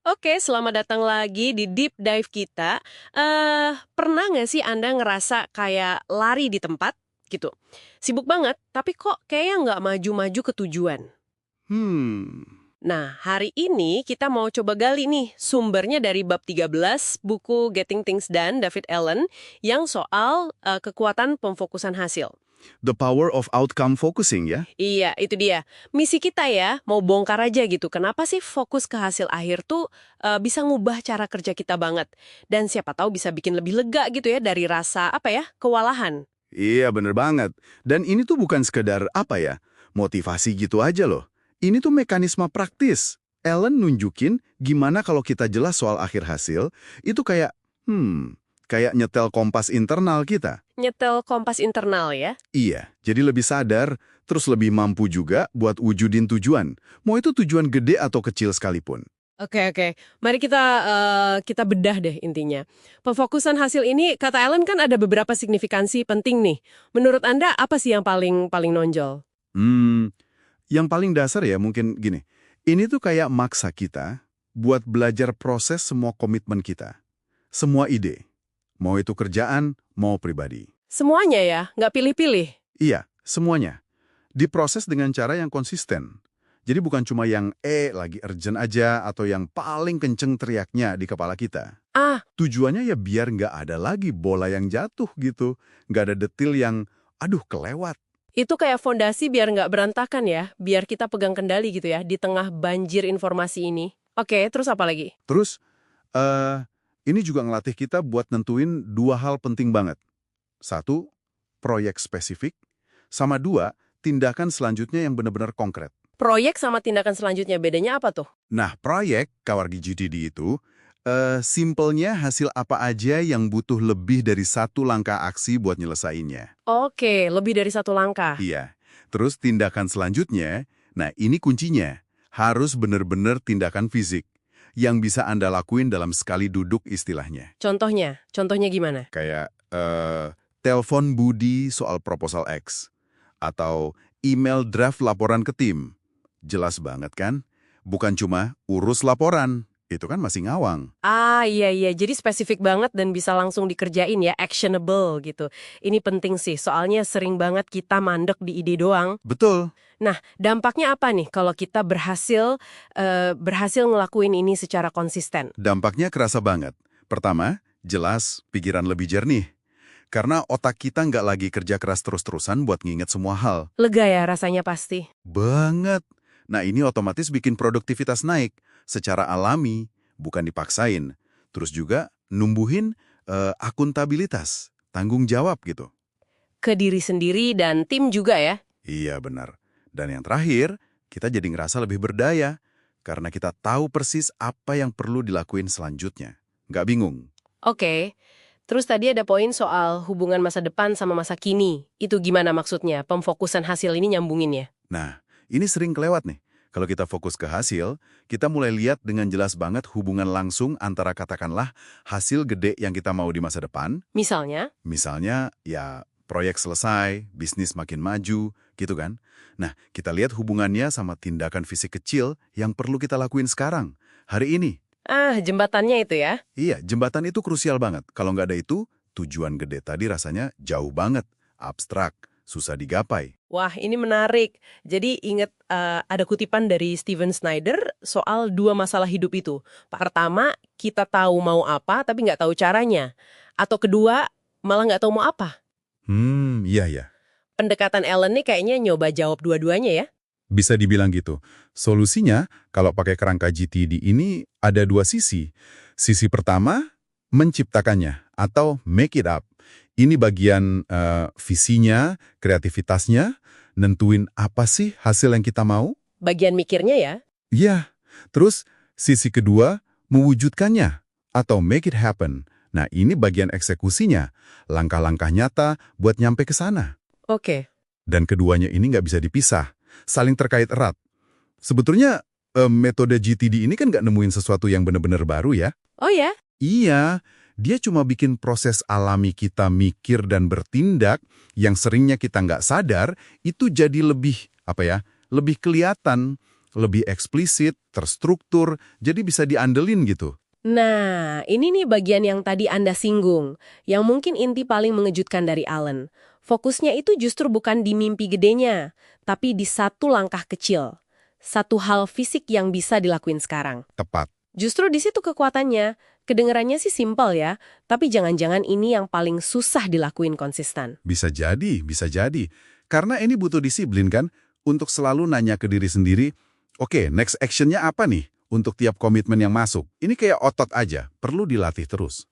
Oke, selamat datang lagi di deep dive kita. Pernah nggak sih Anda ngerasa kayak lari di tempat gitu? Sibuk banget, tapi kok kayaknya nggak maju-maju ke tujuan. Hmm, Nah, hari ini kita mau coba gali nih sumbernya dari bab 13 buku Getting Things Done David Allen yang soal kekuatan pemfokusan hasil. the power of outcome focusing ya. Iya, itu dia. Misi kita ya, mau bongkar aja gitu. Kenapa sih fokus ke hasil akhir tuh bisa ngubah cara kerja kita banget. Dan siapa tahu bisa bikin lebih lega gitu ya dari rasa, apa ya, kewalahan. Iya, bener banget. Dan ini tuh bukan sekedar apa ya, motivasi gitu aja loh. Ini tuh mekanisme praktis. Ellen nunjukin gimana kalau kita jelas soal akhir hasil, itu kayak nyetel kompas internal kita. Nyetel kompas internal ya. Iya, jadi lebih sadar, terus lebih mampu juga buat wujudin tujuan. Mau itu tujuan gede atau kecil sekalipun. Oke, oke. Mari kita bedah deh intinya. Pemfokusan hasil ini, kata Ellen kan ada beberapa signifikansi penting nih. Menurut Anda, apa sih yang paling paling nonjol? Hmm, Yang paling dasar ya mungkin gini, ini tuh kayak maksa kita buat belajar proses semua komitmen kita. Semua ide, mau itu kerjaan, mau pribadi. Semuanya ya, nggak pilih-pilih. Iya, semuanya. Diproses dengan cara yang konsisten. Jadi bukan cuma yang lagi urgent aja atau yang paling kenceng teriaknya di kepala kita. Ah, Tujuannya ya biar nggak ada lagi bola yang jatuh gitu. Nggak ada detil yang, aduh kelewat. itu kayak fondasi biar nggak berantakan ya, biar kita pegang kendali gitu ya, di tengah banjir informasi ini. Oke, terus apa lagi? Terus, eh ini juga ngelatih kita buat nentuin dua hal penting banget. Satu, proyek spesifik. Sama dua, tindakan selanjutnya yang benar-benar konkret. Proyek sama tindakan selanjutnya, bedanya apa tuh? Nah, proyek Kawargi GTD itu, simpelnya hasil apa aja yang butuh lebih dari satu langkah aksi buat nyelesainnya. Oke, lebih dari satu langkah. Iya. Terus tindakan selanjutnya, nah ini kuncinya, harus benar-benar tindakan fisik yang bisa Anda lakuin dalam sekali duduk istilahnya. Contohnya gimana? Kayak telepon Budi soal proposal X, atau email draft laporan ke tim. Jelas banget kan? Bukan cuma urus laporan, itu kan masih ngawang. Ah, iya, iya. Jadi spesifik banget dan bisa langsung dikerjain ya, actionable gitu. Ini penting sih, soalnya sering banget kita mandek di ide doang. Betul. Nah, dampaknya apa nih kalau kita berhasil ngelakuin ini secara konsisten? Dampaknya kerasa banget. Pertama, jelas pikiran lebih jernih. Karena otak kita nggak lagi kerja keras terus-terusan buat nginget semua hal. Lega ya rasanya pasti. Banget. Nah ini otomatis bikin produktivitas naik secara alami, bukan dipaksain. Terus juga numbuhin akuntabilitas, tanggung jawab gitu. Ke diri sendiri dan tim juga ya. Iya benar. Dan yang terakhir, kita jadi ngerasa lebih berdaya karena kita tahu persis apa yang perlu dilakuin selanjutnya. Nggak bingung. Oke. Terus tadi ada poin soal hubungan masa depan sama masa kini. Itu gimana maksudnya? Pemfokusan hasil ini nyambunginnya. Nah, ini sering kelewat nih. Kalau kita fokus ke hasil, kita mulai lihat dengan jelas banget hubungan langsung antara katakanlah hasil gede yang kita mau di masa depan. Misalnya, Misalnya, ya proyek selesai, bisnis makin maju, gitu kan. Nah, kita lihat hubungannya sama tindakan fisik kecil yang perlu kita lakuin sekarang, hari ini. jembatannya itu ya. Iya, jembatan itu krusial banget. Kalau nggak ada itu, tujuan gede tadi rasanya jauh banget, abstrak, susah digapai. Wah, ini menarik. Jadi ingat ada kutipan dari Steven Snyder soal dua masalah hidup itu. Pertama, kita tahu mau apa tapi nggak tahu caranya. Atau kedua, malah nggak tahu mau apa. Iya ya. Pendekatan Ellen nih kayaknya nyoba jawab dua-duanya ya. Bisa dibilang gitu. Solusinya, kalau pakai kerangka GTD ini ada dua sisi. Sisi pertama, menciptakannya atau make it up. Ini bagian visinya, kreativitasnya, nentuin apa sih hasil yang kita mau. Bagian mikirnya ya. Iya. Terus sisi kedua, mewujudkannya atau make it happen. Nah ini bagian eksekusinya, langkah-langkah nyata buat nyampe ke sana. Oke. Dan keduanya ini nggak bisa dipisah, saling terkait erat. Sebetulnya metode GTD ini kan nggak nemuin sesuatu yang benar-benar baru ya. Oh ya? Iya, dia cuma bikin proses alami kita mikir dan bertindak yang seringnya kita nggak sadar, itu jadi lebih, lebih kelihatan, lebih eksplisit, terstruktur, jadi bisa diandelin gitu. Nah, ini nih bagian yang tadi Anda singgung, yang mungkin inti paling mengejutkan dari Allen. Fokusnya itu justru bukan di mimpi gedenya, tapi di satu langkah kecil. Satu hal fisik yang bisa dilakuin sekarang. Tepat. Justru di situ kekuatannya. Kedengarannya sih simpel ya, tapi jangan-jangan ini yang paling susah dilakuin konsisten. Bisa jadi, bisa jadi. Karena ini butuh disiplin kan, untuk selalu nanya ke diri sendiri, oke, next action-nya apa nih untuk tiap komitmen yang masuk? Ini kayak otot aja, perlu dilatih terus.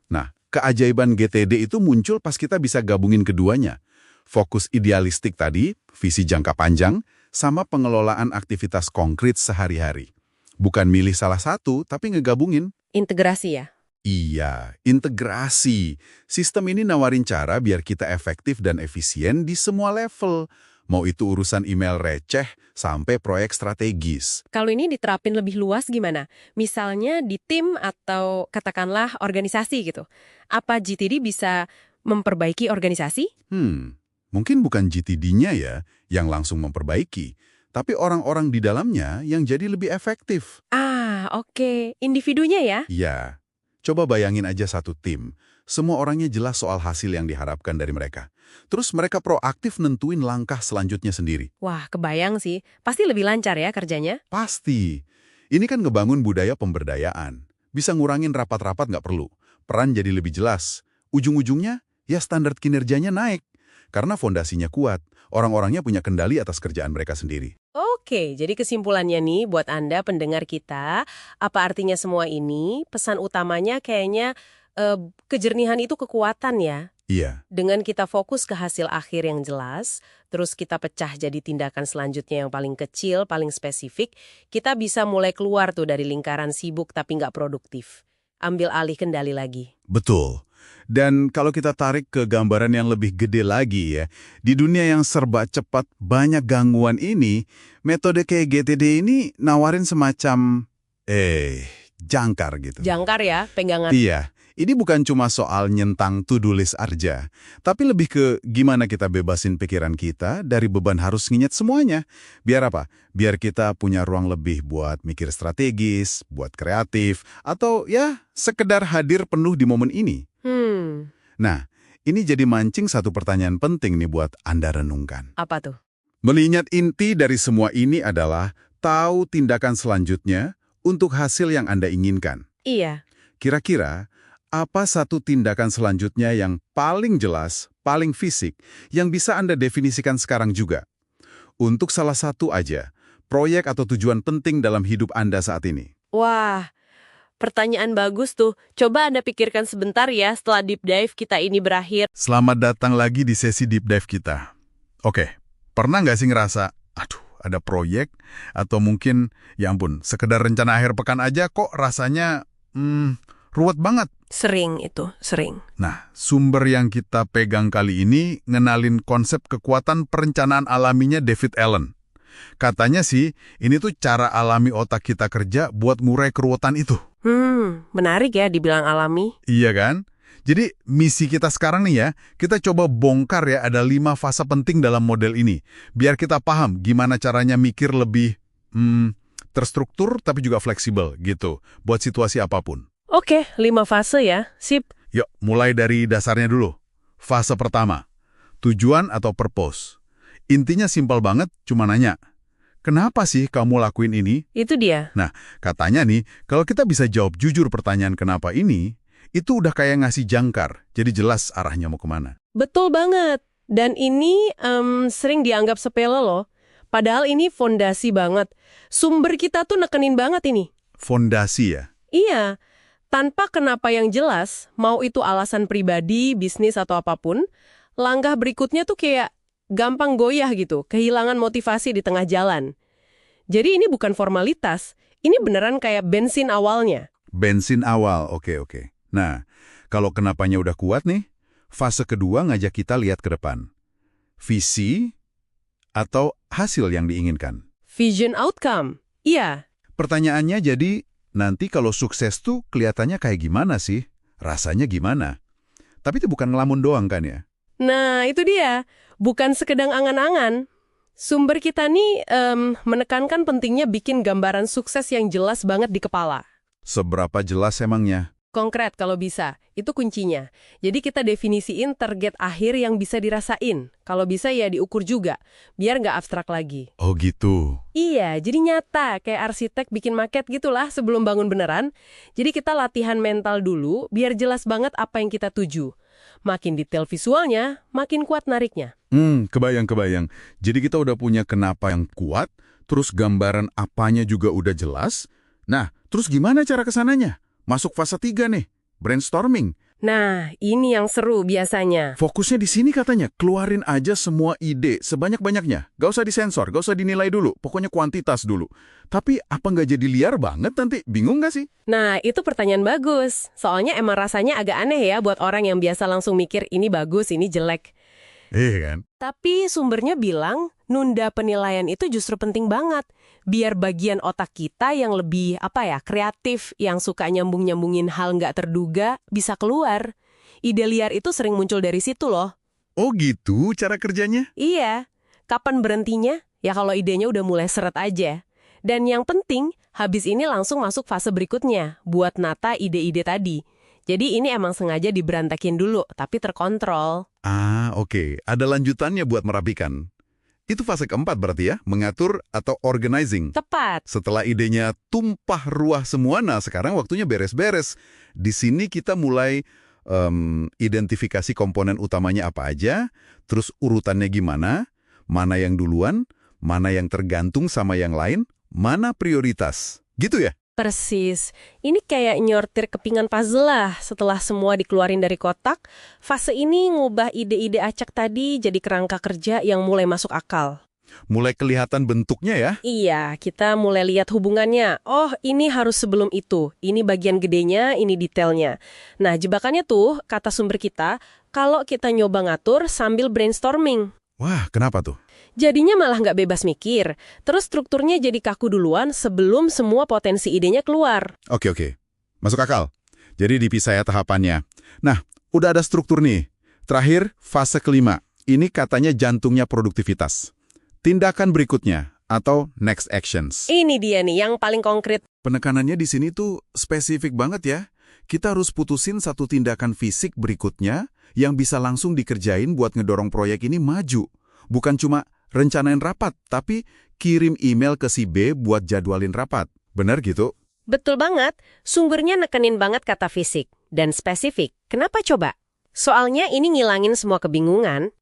Nah, keajaiban GTD itu muncul pas kita bisa gabungin keduanya. Fokus idealistik tadi, visi jangka panjang, sama pengelolaan aktivitas konkret sehari-hari. Bukan milih salah satu, tapi ngegabungin. Integrasi ya? Iya, integrasi. Sistem ini nawarin cara biar kita efektif dan efisien di semua level. Mau itu urusan email receh sampai proyek strategis. Kalau ini diterapin lebih luas gimana? Misalnya di tim atau katakanlah organisasi gitu. Apa GTD bisa memperbaiki organisasi? Mungkin bukan GTD-nya ya yang langsung memperbaiki, tapi orang-orang di dalamnya yang jadi lebih efektif. Oke. Individunya ya? Iya. Coba bayangin aja satu tim. Semua orangnya jelas soal hasil yang diharapkan dari mereka. Terus mereka proaktif nentuin langkah selanjutnya sendiri. Wah, kebayang sih. Pasti lebih lancar ya kerjanya? Pasti. Ini kan ngebangun budaya pemberdayaan. Bisa ngurangin rapat-rapat nggak perlu. Peran jadi lebih jelas. Ujung-ujungnya, ya standar kinerjanya naik. Karena fondasinya kuat. Orang-orangnya punya kendali atas kerjaan mereka sendiri. Oke, jadi kesimpulannya nih buat Anda pendengar kita, apa artinya semua ini? Pesan utamanya kayaknya kejernihan itu kekuatan ya. Iya. Dengan kita fokus ke hasil akhir yang jelas, terus kita pecah jadi tindakan selanjutnya yang paling kecil, paling spesifik, kita bisa mulai keluar tuh dari lingkaran sibuk tapi nggak produktif. Ambil alih kendali lagi. Betul. Dan kalau kita tarik ke gambaran yang lebih gede lagi ya, di dunia yang serba cepat, banyak gangguan ini, metode kayak GTD ini nawarin semacam, jangkar gitu. Jangkar ya, pegangan. Iya, ini bukan cuma soal nyentang to-do list aja, tapi lebih ke gimana kita bebasin pikiran kita dari beban harus nginget semuanya. Biar apa? Biar kita punya ruang lebih buat mikir strategis, buat kreatif, atau ya sekedar hadir penuh di momen ini. Nah, ini jadi mancing satu pertanyaan penting nih buat Anda renungkan. Apa tuh? Melihat inti dari semua ini adalah tahu tindakan selanjutnya untuk hasil yang Anda inginkan. Iya. Kira-kira, apa satu tindakan selanjutnya yang paling jelas, paling fisik, yang bisa Anda definisikan sekarang juga? Untuk salah satu aja, proyek atau tujuan penting dalam hidup Anda saat ini. Wah, pertanyaan bagus tuh. Coba Anda pikirkan sebentar ya setelah deep dive kita ini berakhir. Selamat datang lagi di sesi deep dive kita. Oke, pernah nggak sih ngerasa, aduh, ada proyek, atau mungkin, ya ampun, sekedar rencana akhir pekan aja kok rasanya, ruwet banget. Sering itu, sering. Nah, sumber yang kita pegang kali ini ngenalin konsep kekuatan perencanaan alaminya David Allen. Katanya sih, ini tuh cara alami otak kita kerja buat ngurai keruwetan itu. Menarik ya dibilang alami. Iya kan? Jadi misi kita sekarang nih ya, kita coba bongkar ya ada 5 fase penting dalam model ini. Biar kita paham gimana caranya mikir lebih terstruktur tapi juga fleksibel gitu, buat situasi apapun. Oke, 5 fase ya, sip. Yuk, mulai dari dasarnya dulu. Fase pertama, tujuan atau purpose. Intinya simpel banget, cuma nanya, kenapa sih kamu lakuin ini? Itu dia. Nah, katanya nih, kalau kita bisa jawab jujur pertanyaan kenapa ini, itu udah kayak ngasih jangkar, jadi jelas arahnya mau kemana. Betul banget. Dan ini sering dianggap sepele loh. Padahal ini fondasi banget. Sumber kita tuh nekenin banget ini. Fondasi ya? Iya. Tanpa kenapa yang jelas, mau itu alasan pribadi, bisnis, atau apapun, langkah berikutnya tuh kayak gampang goyah gitu, kehilangan motivasi di tengah jalan. Jadi ini bukan formalitas, ini beneran kayak bensin awalnya. Bensin awal, oke. Nah, kalau kenapanya udah kuat nih, fase kedua ngajak kita lihat ke depan. Visi atau hasil yang diinginkan. Vision outcome, iya. Pertanyaannya jadi, nanti kalau sukses tuh kelihatannya kayak gimana sih? Rasanya gimana? Tapi itu bukan ngelamun doang kan ya? Nah, itu dia. Bukan sekedar angan-angan. Sumber kita nih menekankan pentingnya bikin gambaran sukses yang jelas banget di kepala. Seberapa jelas emangnya? Konkret kalau bisa, itu kuncinya. Jadi kita definisiin target akhir yang bisa dirasain. Kalau bisa ya diukur juga, biar nggak abstrak lagi. Oh gitu. Iya, jadi nyata, kayak arsitek bikin maket gitulah sebelum bangun beneran. Jadi kita latihan mental dulu, biar jelas banget apa yang kita tuju. Makin detail visualnya, makin kuat nariknya. Kebayang. Jadi kita udah punya kenapa yang kuat, terus gambaran apanya juga udah jelas. Nah, terus gimana cara kesananya? Masuk fase 3 nih, brainstorming. Nah, ini yang seru biasanya. Fokusnya di sini katanya, keluarin aja semua ide sebanyak-banyaknya. Gak usah disensor, gak usah dinilai dulu, pokoknya kuantitas dulu. Tapi apa nggak jadi liar banget nanti? Bingung nggak sih? Nah, itu pertanyaan bagus. Soalnya emang rasanya agak aneh ya buat orang yang biasa langsung mikir ini bagus, ini jelek. Iya kan? Tapi sumbernya bilang, nunda penilaian itu justru penting banget. Biar bagian otak kita yang lebih, kreatif, yang suka nyambung-nyambungin hal nggak terduga, bisa keluar. Ide liar itu sering muncul dari situ loh. Oh gitu cara kerjanya? Iya. Kapan berhentinya? Ya kalau idenya udah mulai seret aja. Dan yang penting, habis ini langsung masuk fase berikutnya, buat nata ide-ide tadi. Jadi ini emang sengaja diberantakin dulu, tapi terkontrol. Oke. Ada lanjutannya buat merapikan. Itu fase keempat berarti ya, mengatur atau organizing. Tepat. Setelah idenya tumpah ruah semua, nah sekarang waktunya beres-beres. Di sini kita mulai identifikasi komponen utamanya apa aja, terus urutannya gimana, mana yang duluan, mana yang tergantung sama yang lain, mana prioritas. Gitu ya? Persis. Ini kayak nyortir kepingan puzzle lah. Setelah semua dikeluarin dari kotak, fase ini ngubah ide-ide acak tadi jadi kerangka kerja yang mulai masuk akal. Mulai kelihatan bentuknya ya? Iya, kita mulai lihat hubungannya. Oh, ini harus sebelum itu. Ini bagian gedenya, ini detailnya. Nah, jebakannya tuh, kata sumber kita, kalau kita nyoba ngatur sambil brainstorming. Wah, kenapa tuh? Jadinya malah nggak bebas mikir. Terus strukturnya jadi kaku duluan sebelum semua potensi idenya keluar. Oke. Masuk akal. Jadi dipisah ya tahapannya. Nah, udah ada struktur nih. Terakhir, fase kelima. Ini katanya jantungnya produktivitas. Tindakan berikutnya, atau next actions. Ini dia nih yang paling konkret. Penekanannya di sini tuh spesifik banget ya. Kita harus putusin satu tindakan fisik berikutnya yang bisa langsung dikerjain buat ngedorong proyek ini maju. Bukan cuma rencanain rapat, tapi kirim email ke si B buat jadwalin rapat. Benar gitu? Betul banget. Sumbernya nekenin banget kata fisik dan spesifik. Kenapa coba? Soalnya ini ngilangin semua kebingungan.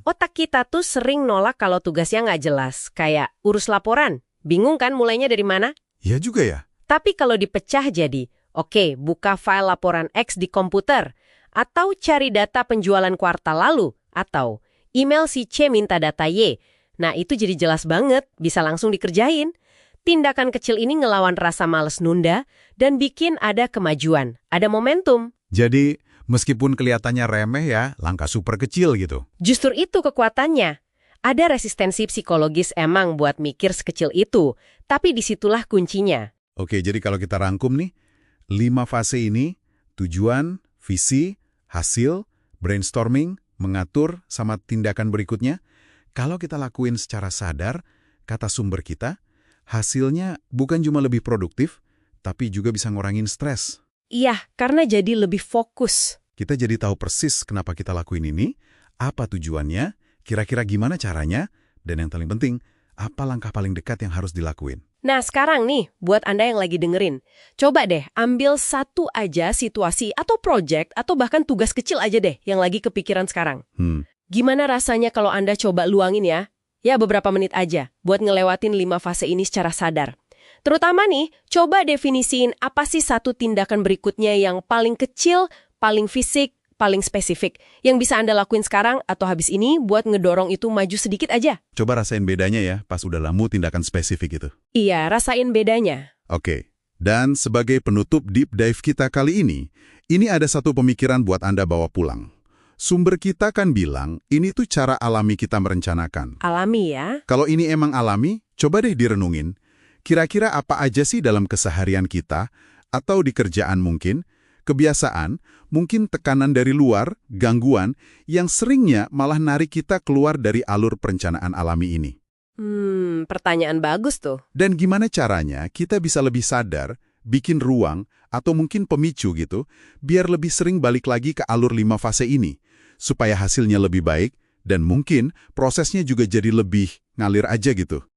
Otak kita tuh sering nolak kalau tugasnya nggak jelas. Kayak urus laporan. Bingung kan mulainya dari mana? Ya juga ya. Tapi kalau dipecah jadi, oke, buka file laporan X di komputer. Atau cari data penjualan kuartal lalu. Atau email si C minta data Y. Nah, itu jadi jelas banget, bisa langsung dikerjain. Tindakan kecil ini ngelawan rasa males nunda dan bikin ada kemajuan, ada momentum. Jadi, meskipun kelihatannya remeh ya, langkah super kecil gitu. Justru itu kekuatannya. Ada resistensi psikologis emang buat mikir sekecil itu, tapi disitulah kuncinya. Oke, jadi kalau kita rangkum nih, 5 fase ini, tujuan, visi, hasil, brainstorming, mengatur, sama tindakan berikutnya, kalau kita lakuin secara sadar, kata sumber kita, hasilnya bukan cuma lebih produktif, tapi juga bisa ngurangin stres. Iya, karena jadi lebih fokus. Kita jadi tahu persis kenapa kita lakuin ini, apa tujuannya, kira-kira gimana caranya, dan yang paling penting, apa langkah paling dekat yang harus dilakuin. Nah sekarang nih, buat Anda yang lagi dengerin, coba deh ambil satu aja situasi atau project atau bahkan tugas kecil aja deh yang lagi kepikiran sekarang. Gimana rasanya kalau Anda coba luangin ya? Ya beberapa menit aja buat ngelewatin 5 fase ini secara sadar. Terutama nih, coba definisiin apa sih satu tindakan berikutnya yang paling kecil, paling fisik, paling spesifik yang bisa Anda lakuin sekarang atau habis ini buat ngedorong itu maju sedikit aja. Coba rasain bedanya ya pas udah lamu tindakan spesifik itu. Iya, rasain bedanya. Oke. Dan sebagai penutup deep dive kita kali ini ada satu pemikiran buat Anda bawa pulang. Sumber kita kan bilang ini tuh cara alami kita merencanakan. Alami ya. Kalau ini emang alami, coba deh direnungin. Kira-kira apa aja sih dalam keseharian kita atau di kerjaan mungkin, kebiasaan, mungkin tekanan dari luar, gangguan, yang seringnya malah narik kita keluar dari alur perencanaan alami ini. Pertanyaan bagus tuh. Dan gimana caranya kita bisa lebih sadar, bikin ruang, atau mungkin pemicu gitu, biar lebih sering balik lagi ke alur 5 fase ini, supaya hasilnya lebih baik, dan mungkin prosesnya juga jadi lebih ngalir aja gitu.